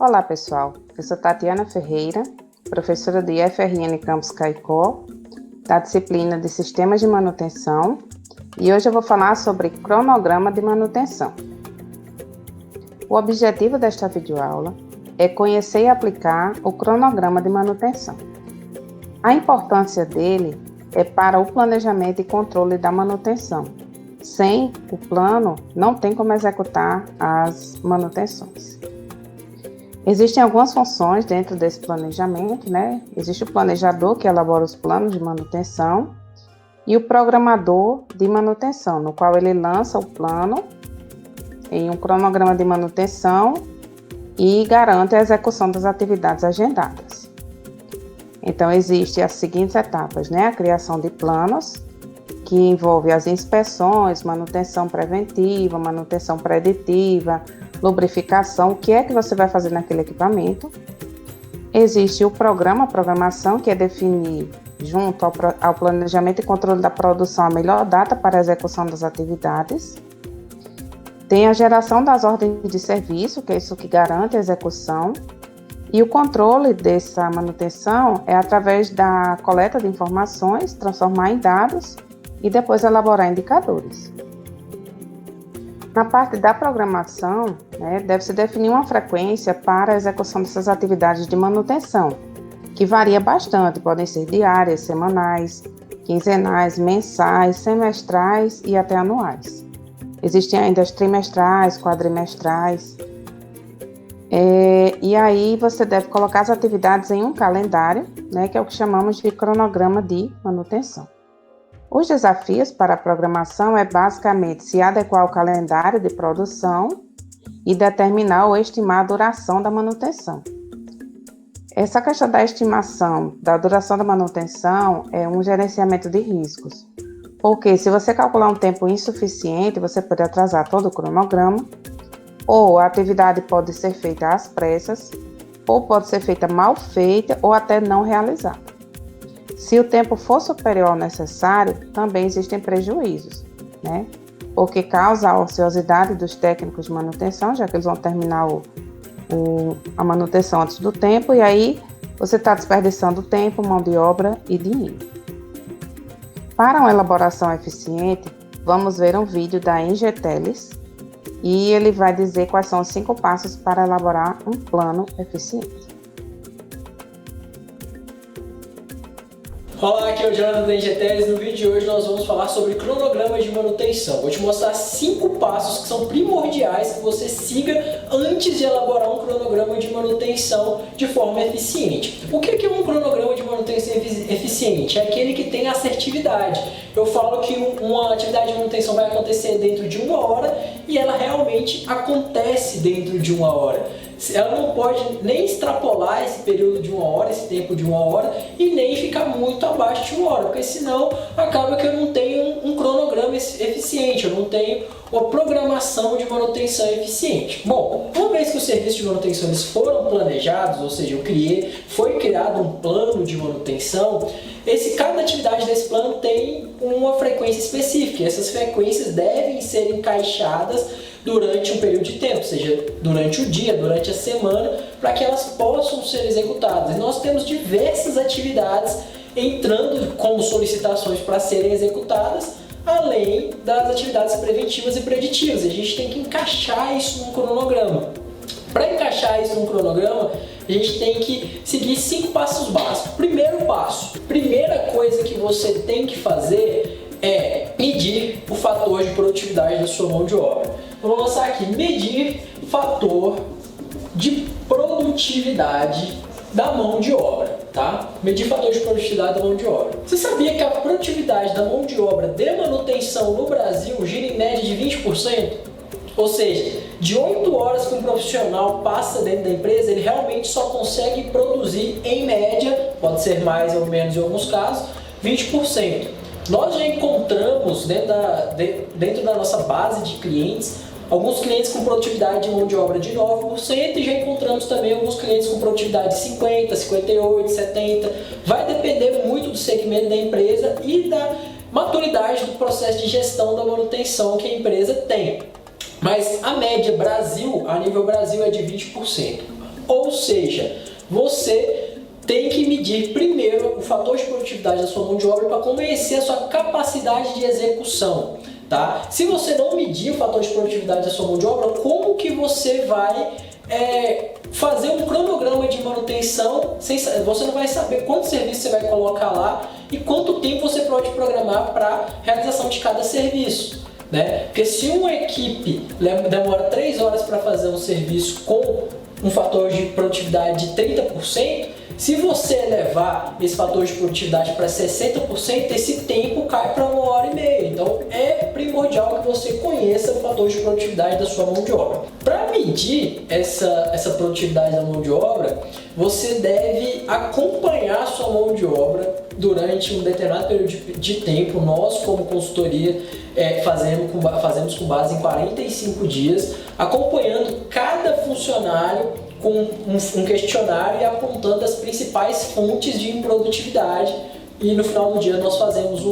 Olá pessoal, eu sou Tatiana Ferreira, professora do IFRN Campus Caicó, da disciplina de Sistemas de Manutenção, e hoje eu vou falar sobre cronograma de manutenção. O objetivo desta videoaula é conhecer e aplicar o cronograma de manutenção. A importância dele é para o planejamento e controle da manutenção. Sem o plano, não tem como executar as manutenções. Existem algumas funções dentro desse planejamento, né? Existe o planejador, que elabora os planos de manutenção, e o programador de manutenção, no qual ele lança o plano em um cronograma de manutenção e garante a execução das atividades agendadas. Então, existem as seguintes etapas, né? A criação de planos, que envolve as inspeções, manutenção preventiva, manutenção preditiva, lubrificação, o que é que você vai fazer naquele equipamento. Existe o programação, que é definir, junto ao planejamento e controle da produção, a melhor data para a execução das atividades. Tem a geração das ordens de serviço, que é isso que garante a execução. E o controle dessa manutenção é através da coleta de informações, transformar em dados e depois elaborar indicadores. Na parte da programação, deve-se definir uma frequência para a execução dessas atividades de manutenção, que varia bastante, podem ser diárias, semanais, quinzenais, mensais, semestrais e até anuais. Existem ainda as trimestrais, quadrimestrais. E aí você deve colocar as atividades em um calendário, que é o que chamamos de cronograma de manutenção. Os desafios para a programação é basicamente se adequar ao calendário de produção e determinar ou estimar a duração da manutenção. Essa questão da estimação da duração da manutenção é um gerenciamento de riscos, porque se você calcular um tempo insuficiente, você pode atrasar todo o cronograma, ou a atividade pode ser feita às pressas, ou pode ser feita mal feita ou até não realizada. Se o tempo for superior ao necessário, também existem prejuízos, porque causa a ociosidade dos técnicos de manutenção, já que eles vão terminar a manutenção antes do tempo, e aí você está desperdiçando tempo, mão de obra e dinheiro. Para uma elaboração eficiente, vamos ver um vídeo da Engeteles, e ele vai dizer quais são os 5 passos para elaborar um plano eficiente. Olá, aqui é o Jonathan da Engeteles. No vídeo de hoje nós vamos falar sobre cronogramas de manutenção. Vou te mostrar 5 passos que são primordiais que você siga antes de elaborar um cronograma de manutenção de forma eficiente. O que é um cronograma de manutenção eficiente? É aquele que tem assertividade. Eu falo que uma atividade de manutenção vai acontecer dentro de 1 hora e ela realmente acontece dentro de 1 hora. Ela não pode nem extrapolar esse período de 1 hora, esse tempo de 1 hora, e nem ficar muito abaixo de 1 hora, porque senão acaba que eu não tenho um cronograma eficiente, eu não tenho uma programação de manutenção eficiente. Bom, uma vez que os serviços de manutenção eles foram planejados, ou seja, foi criado um plano de manutenção, cada atividade desse plano tem uma frequência específica, e essas frequências devem ser encaixadas durante um período de tempo, seja durante o dia, durante a semana, para que elas possam ser executadas. E nós temos diversas atividades entrando como solicitações para serem executadas, além das atividades preventivas e preditivas. A gente tem que encaixar isso num cronograma. Para encaixar isso num cronograma, a gente tem que seguir 5 passos básicos. Primeiro passo, primeira coisa que você tem que fazer é medir o fator de produtividade da sua mão de obra. Vou lançar aqui, medir fator de produtividade da mão de obra, tá? Medir fator de produtividade da mão de obra. Você sabia que a produtividade da mão de obra de manutenção no Brasil gira em média de 20%? Ou seja, de 8 horas que um profissional passa dentro da empresa, ele realmente só consegue produzir, em média, pode ser mais ou menos em alguns casos, 20%. Nós já encontramos dentro da nossa base de clientes, alguns clientes com produtividade de mão de obra de 9% e já encontramos também alguns clientes com produtividade de 50%, 58%, 70%. Vai depender muito do segmento da empresa e da maturidade do processo de gestão da manutenção que a empresa tem. Mas a média a nível Brasil é de 20%. Ou seja, você tem que medir primeiro o fator de produtividade da sua mão de obra para conhecer a sua capacidade de execução, tá? Se você não medir o fator de produtividade da sua mão de obra, como que você vai fazer um cronograma de manutenção? Você não vai saber quanto serviço você vai colocar lá e quanto tempo você pode programar para realização de cada serviço, né? Porque se uma equipe demora 3 horas para fazer um serviço com um fator de produtividade de 30%, se você elevar esse fator de produtividade para 60%, esse tempo cai para 1h30. Então é primordial que você conheça o fator de produtividade da sua mão de obra. Para medir essa produtividade da mão de obra, você deve acompanhar a sua mão de obra durante um determinado período de tempo. Nós, como consultoria, fazemos com base em 45 dias, acompanhando cada funcionário com um questionário e apontando as principais fontes de improdutividade, e no final do dia nós fazemos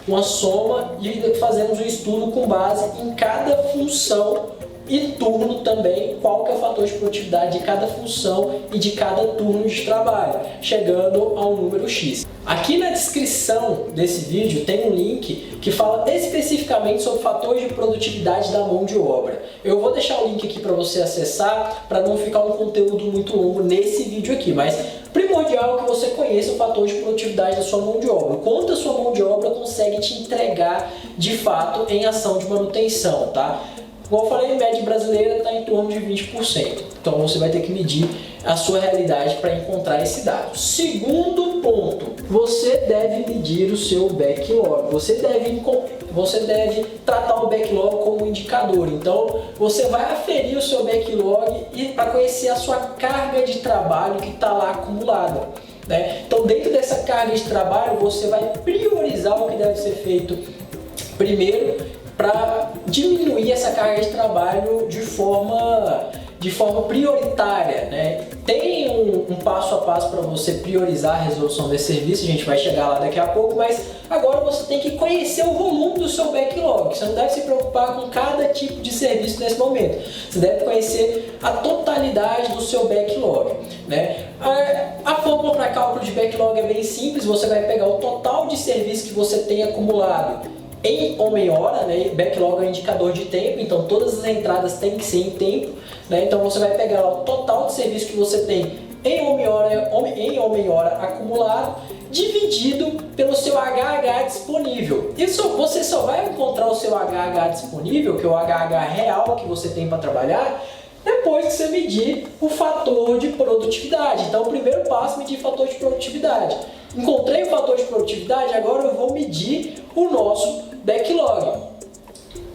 uma soma e fazemos um estudo com base em cada função e turno também, qual que é o fator de produtividade de cada função e de cada turno de trabalho, chegando ao número X. Aqui na descrição desse vídeo tem um link que fala especificamente sobre fatores de produtividade da mão de obra. Eu vou deixar o link aqui para você acessar, para não ficar um conteúdo muito longo nesse vídeo aqui, mas primordial que você conheça o fator de produtividade da sua mão de obra, quanto a sua mão de obra consegue te entregar de fato em ação de manutenção, tá? Como eu falei, a média brasileira está em torno de 20%. Então você vai ter que medir a sua realidade para encontrar esse dado. Segundo ponto, você deve medir o seu backlog. Você deve tratar o backlog como indicador. Então você vai aferir o seu backlog e para conhecer a sua carga de trabalho que está lá acumulada, né? Então dentro dessa carga de trabalho você vai priorizar o que deve ser feito primeiro, para diminuir essa carga de trabalho de forma prioritária, né? Tem um passo a passo para você priorizar a resolução desse serviço, a gente vai chegar lá daqui a pouco, mas agora você tem que conhecer o volume do seu backlog. Você não deve se preocupar com cada tipo de serviço nesse momento, você deve conhecer a totalidade do seu backlog, né? A fórmula para cálculo de backlog é bem simples, você vai pegar o total de serviço que você tem acumulado em homem-hora, né? Backlog é um indicador de tempo, então todas as entradas têm que ser em tempo, né? Então você vai pegar o total de serviço que você tem em homem-hora acumulado, dividido pelo seu HH disponível. Isso você só vai encontrar o seu HH disponível, que é o HH real que você tem para trabalhar, depois que você medir o fator de produtividade. Então o primeiro passo é medir o fator de produtividade. Encontrei o fator de produtividade, agora eu vou medir o nosso backlog.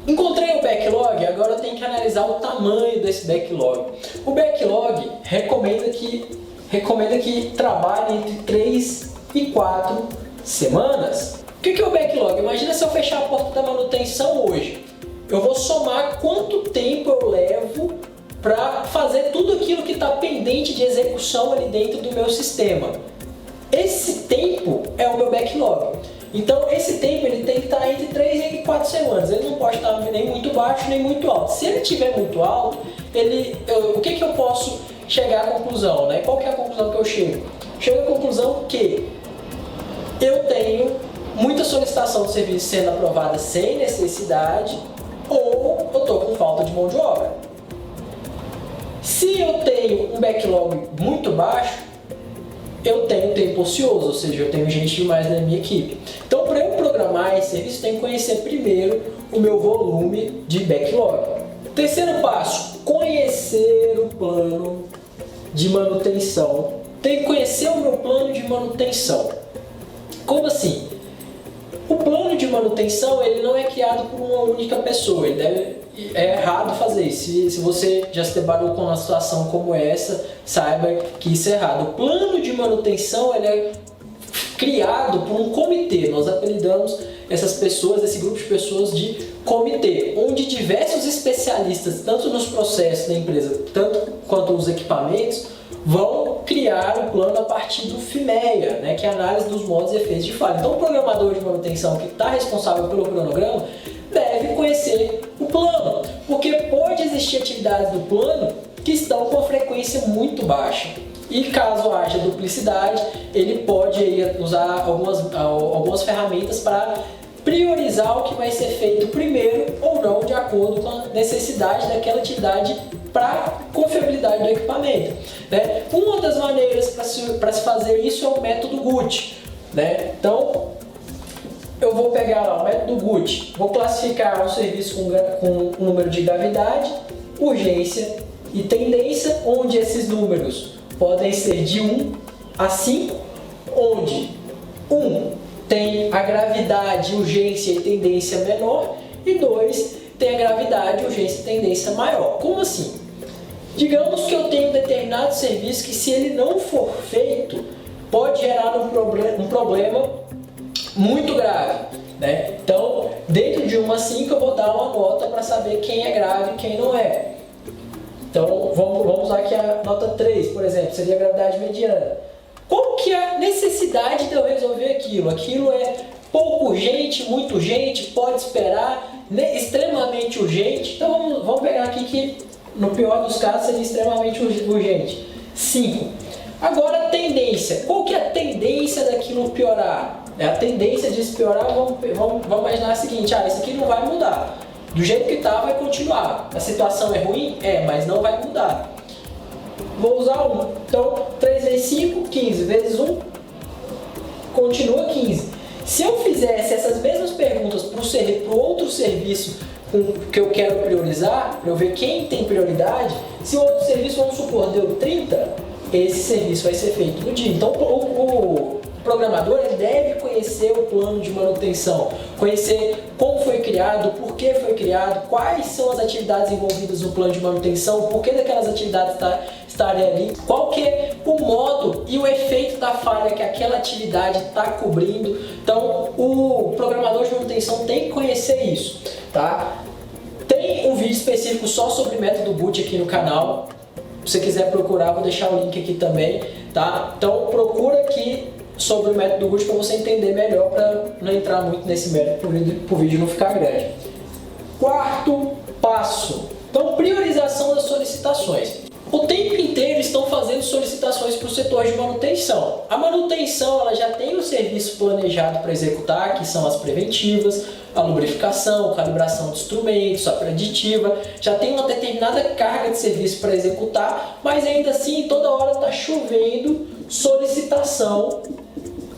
Encontrei o backlog, agora eu tenho que analisar o tamanho desse backlog. O backlog recomenda que trabalhe entre 3 e 4 semanas. O que é o backlog? Imagina se eu fechar a porta da manutenção hoje. Eu vou somar quanto tempo eu levo para fazer tudo aquilo que está pendente de execução ali dentro do meu sistema. Esse tempo é o meu backlog. Então esse tempo ele tem que estar entre 3 e 4 semanas. Ele não pode estar nem muito baixo nem muito alto. Se ele estiver muito alto, o que eu posso chegar à conclusão, né? Qual que é a conclusão que eu chego? Chego à conclusão que eu tenho muita solicitação de serviço sendo aprovada sem necessidade, ou eu estou com falta de mão de obra. Se eu tenho um backlog muito baixo, eu tenho tempo ocioso, ou seja, eu tenho gente demais na minha equipe. Então, para eu programar esse serviço, eu tenho que conhecer primeiro o meu volume de backlog. Terceiro passo, conhecer o plano de manutenção. Tenho que conhecer o meu plano de manutenção. Como assim? O plano de manutenção ele não é criado por uma única pessoa. É errado fazer isso. Se você já se deparou com uma situação como essa, saiba que isso é errado. O plano de manutenção ele é criado por um comitê. Nós apelidamos essas pessoas, esse grupo de pessoas de comitê, onde diversos especialistas, tanto nos processos da empresa, tanto quanto nos equipamentos, vão criar o plano a partir do FIMEA, né, que é a análise dos modos e efeitos de falha. Então o programador de manutenção que está responsável pelo cronograma deve conhecer o plano, porque pode existir atividades do plano que estão com frequência muito baixa. E caso haja duplicidade, ele pode aí usar algumas ferramentas para priorizar o que vai ser feito primeiro ou não, de acordo com a necessidade daquela atividade para confiabilidade do equipamento, né? Uma das maneiras para se fazer isso é o método GUT, né? Então, eu vou pegar lá o método GUT, vou classificar um serviço com um número de gravidade, urgência e tendência, onde esses números podem ser de 1 a 5, onde 1 tem a gravidade, urgência e tendência menor e 2 tem a gravidade, urgência e tendência maior. Como assim? Digamos que eu tenho um determinado serviço que, se ele não for feito, pode gerar um problema muito grave, né? Então, dentro de 1 a 5 eu vou dar uma nota para saber quem é grave e quem não é. Então, vamos usar aqui a nota 3, por exemplo, seria a gravidade mediana. Qual que é a necessidade de eu resolver aquilo? Aquilo é pouco urgente, muito urgente, pode esperar, extremamente urgente. Então, vamos pegar aqui que, no pior dos casos, seria extremamente urgente. 5. Agora, a tendência. Qual que é a tendência daquilo piorar? A tendência de piorar, vamos imaginar o seguinte: isso aqui não vai mudar. Do jeito que está, vai continuar. A situação é ruim? Mas não vai mudar. Vou usar 1. Então, 3 vezes 5, 15. Vezes 1, continua 15. Se eu fizesse essas mesmas perguntas para o outro serviço que eu quero priorizar, para eu ver quem tem prioridade, se o outro serviço, vamos supor, deu 30, esse serviço vai ser feito no dia. Então, o programador, ele deve conhecer o plano de manutenção, conhecer como foi criado, por que foi criado, quais são as atividades envolvidas no plano de manutenção, por que daquelas atividades estarem ali, qual que é o modo e o efeito da falha que aquela atividade está cobrindo. Então, o programador de manutenção tem que conhecer isso, tá? Tem um vídeo específico só sobre método GUT aqui no canal. Se você quiser procurar, vou deixar o link aqui também, tá? Então, procura aqui sobre o método GUT para você entender melhor, para não entrar muito nesse método, para o vídeo não ficar grande. Quarto passo. Então, priorização das solicitações. O tempo inteiro estão fazendo solicitações para o setor de manutenção. A manutenção, ela já tem o serviço planejado para executar, que são as preventivas, a lubrificação, calibração de instrumentos, a preditiva, já tem uma determinada carga de serviço para executar, mas ainda assim toda hora está chovendo solicitação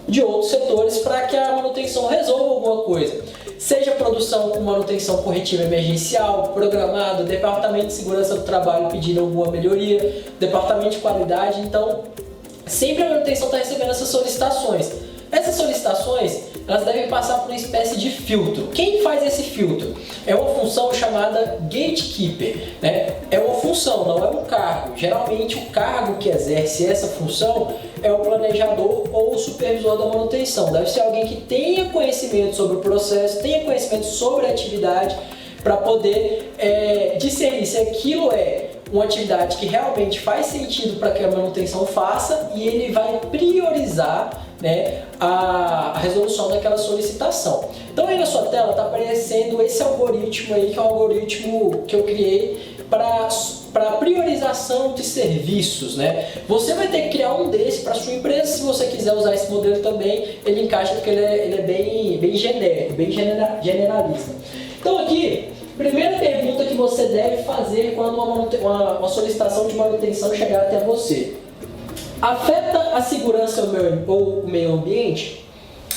de outros setores para que a manutenção resolva alguma coisa. Seja produção com manutenção corretiva emergencial, programada, departamento de segurança do trabalho pedindo alguma melhoria, departamento de qualidade. Então, sempre a manutenção está recebendo essas solicitações. Essas solicitações, elas devem passar por uma espécie de filtro. Quem faz esse filtro? É uma função chamada gatekeeper, né? É uma função, não é um cargo. Geralmente o cargo que exerce essa função é o planejador ou o supervisor da manutenção. Deve ser alguém que tenha conhecimento sobre o processo, tenha conhecimento sobre a atividade, para poder discernir se aquilo é uma atividade que realmente faz sentido para que a manutenção faça, e ele vai priorizar, né, a resolução daquela solicitação. Então aí na sua tela está aparecendo esse algoritmo aí, que é um algoritmo que eu criei para priorização de serviços, né? Você vai ter que criar um desse para sua empresa. Se você quiser usar esse modelo também, ele encaixa, porque ele é bem genérico, bem generalista. Então aqui, primeira pergunta que você deve fazer quando uma solicitação de manutenção chegar até você: afeta a segurança ou o meio ambiente?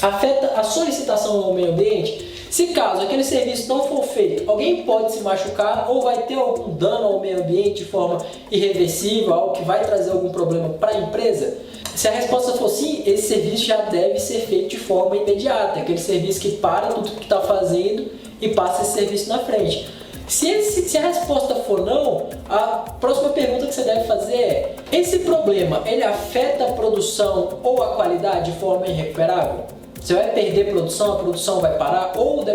Afeta a solicitação ao meio ambiente? Se caso aquele serviço não for feito, alguém pode se machucar ou vai ter algum dano ao meio ambiente de forma irreversível, algo que vai trazer algum problema para a empresa? Se a resposta for sim, esse serviço já deve ser feito de forma imediata, aquele serviço que para tudo que está fazendo e passa esse serviço na frente. Se a resposta for não, a próxima pergunta que você deve fazer é: esse problema, ele afeta a produção ou a qualidade de forma irrecuperável? Você vai perder produção, a produção vai parar, ou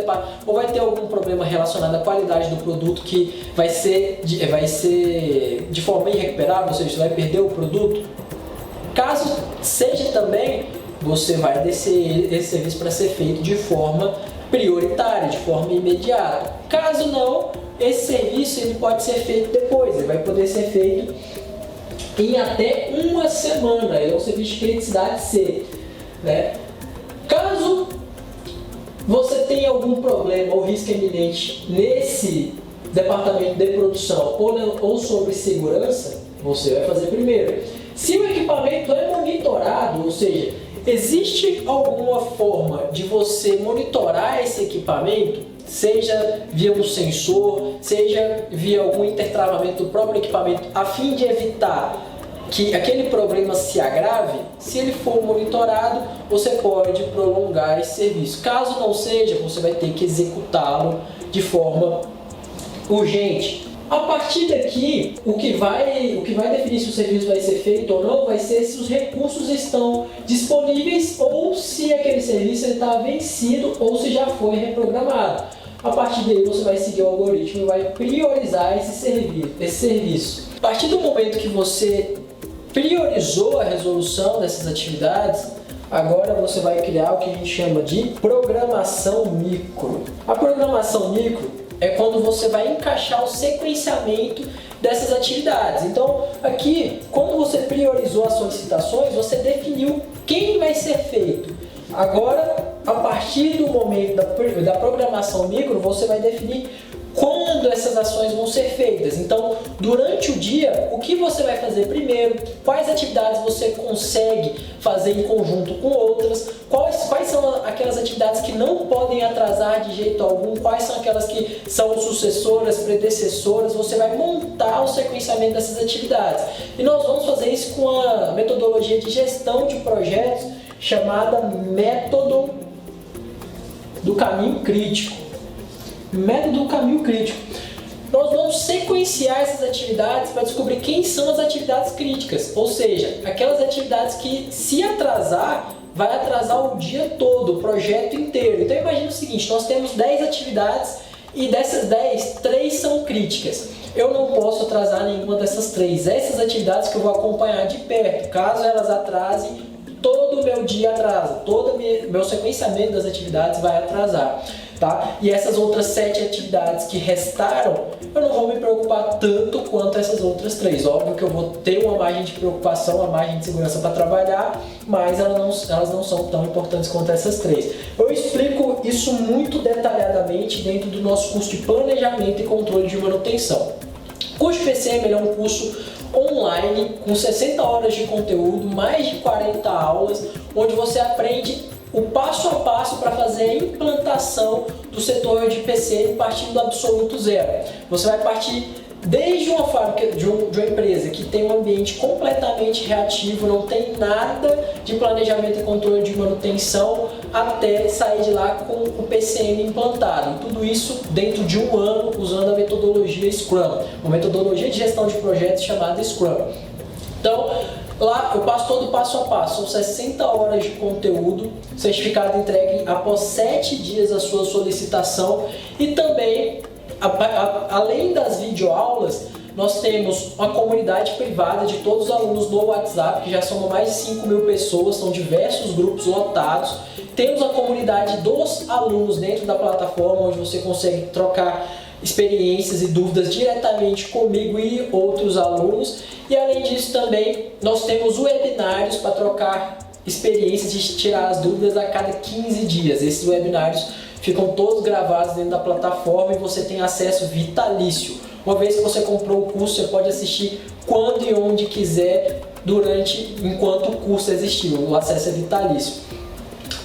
vai ter algum problema relacionado à qualidade do produto que vai ser de forma irrecuperável, ou seja, você vai perder o produto? Caso seja também, você vai descer esse serviço para ser feito de forma prioritária, de forma imediata. Caso não, esse serviço ele pode ser feito depois. Ele vai poder ser feito em até uma semana. Ele é um serviço de criticidade C, né? Caso você tenha algum problema ou risco eminente nesse departamento de produção ou sobre segurança, você vai fazer primeiro. Se o equipamento é monitorado, ou seja, existe alguma forma de você monitorar esse equipamento, seja via um sensor, seja via algum intertravamento do próprio equipamento, a fim de evitar que aquele problema se agrave, se ele for monitorado, você pode prolongar esse serviço. Caso não seja, você vai ter que executá-lo de forma urgente. A partir daqui, o que vai definir se o serviço vai ser feito ou não vai ser se os recursos estão disponíveis ou se aquele serviço está vencido ou se já foi reprogramado. A partir daí você vai seguir o algoritmo e vai priorizar esse serviço. A partir do momento que você priorizou a resolução dessas atividades, agora você vai criar o que a gente chama de programação micro. A programação micro é quando você vai encaixar o sequenciamento dessas atividades. Então, aqui, quando você priorizou as solicitações, você definiu quem vai ser feito. Agora, a partir do momento da programação micro, você vai definir quando essas ações vão ser feitas. Então, durante o dia, o que você vai fazer primeiro, quais atividades você consegue fazer em conjunto com outras, quais são aquelas atividades que não podem atrasar de jeito algum, quais são aquelas que são sucessoras, predecessoras, você vai montar o sequenciamento dessas atividades. E nós vamos fazer isso com a metodologia de gestão de projetos chamada método do caminho crítico. Método do caminho crítico. Nós vamos sequenciar essas atividades para descobrir quem são as atividades críticas, ou seja, aquelas atividades que, se atrasar, vai atrasar o dia todo, o projeto inteiro. Então imagine o seguinte, nós temos 10 atividades e dessas 10, 3 são críticas. Eu não posso atrasar nenhuma dessas 3. Essas atividades que eu vou acompanhar de perto, caso elas atrasem, todo o meu dia atrasa, todo o meu sequenciamento das atividades vai atrasar. Tá? E essas outras 7 atividades que restaram, eu não vou me preocupar tanto quanto essas outras 3. Óbvio que eu vou ter uma margem de preocupação, uma margem de segurança para trabalhar, mas elas não são tão importantes quanto essas 3. Eu explico isso muito detalhadamente dentro do nosso curso de planejamento e controle de manutenção. O curso de PCM é um curso online com 60 horas de conteúdo, mais de 40 aulas, onde você aprende o passo a passo para fazer a implantação do setor de PCM partindo do absoluto zero. Você vai partir desde uma fábrica, de uma empresa que tem um ambiente completamente reativo, não tem nada de planejamento e controle de manutenção, até sair de lá com o PCM implantado. Tudo isso dentro de um ano, usando a metodologia Scrum, uma metodologia de gestão de projetos chamada Scrum. Então, lá eu passo todo passo a passo, são 60 horas de conteúdo, certificado entregue após 7 dias da sua solicitação e também, além das videoaulas, nós temos uma comunidade privada de todos os alunos no WhatsApp, que já são mais de 5 mil pessoas, são diversos grupos lotados. Temos a comunidade dos alunos dentro da plataforma, onde você consegue trocar experiências e dúvidas diretamente comigo e outros alunos. E além disso também nós temos webinários para trocar experiências e tirar as dúvidas a cada 15 dias. Esses webinários ficam todos gravados dentro da plataforma e você tem acesso vitalício. Uma vez que você comprou o curso, você pode assistir quando e onde quiser enquanto o curso existir. O acesso é vitalício.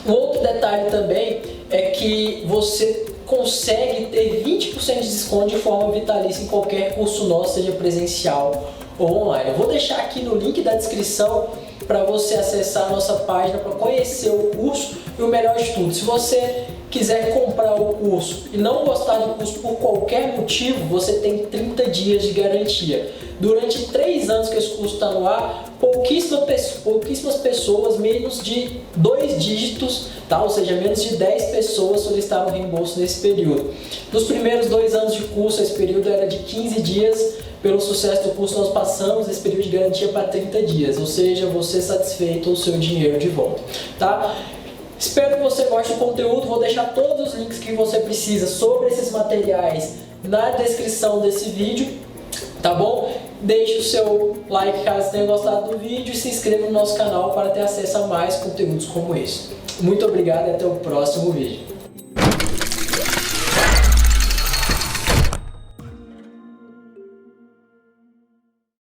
Um outro detalhe também é que você consegue ter 20% de desconto de forma vitalícia em qualquer curso nosso, seja presencial ou online. Eu vou deixar aqui no link da descrição para você acessar a nossa página para conhecer o curso e o melhor de tudo. Se você quiser comprar o curso e não gostar do curso por qualquer motivo, você tem 30 dias de garantia. Durante 3 anos que esse curso está no ar, pouquíssimas pessoas, menos de 2 dígitos, tá? Ou seja, menos de 10 pessoas solicitaram reembolso nesse período. Nos primeiros 2 anos de curso, esse período era de 15 dias. Pelo sucesso do curso, nós passamos esse período de garantia para 30 dias, ou seja, você satisfeito o seu dinheiro de volta, tá? Espero que você goste do conteúdo, vou deixar todos os links que você precisa sobre esses materiais na descrição desse vídeo. tá bom? Deixe o seu like caso tenha gostado do vídeo e se inscreva no nosso canal para ter acesso a mais conteúdos como esse. Muito obrigado e até o próximo vídeo.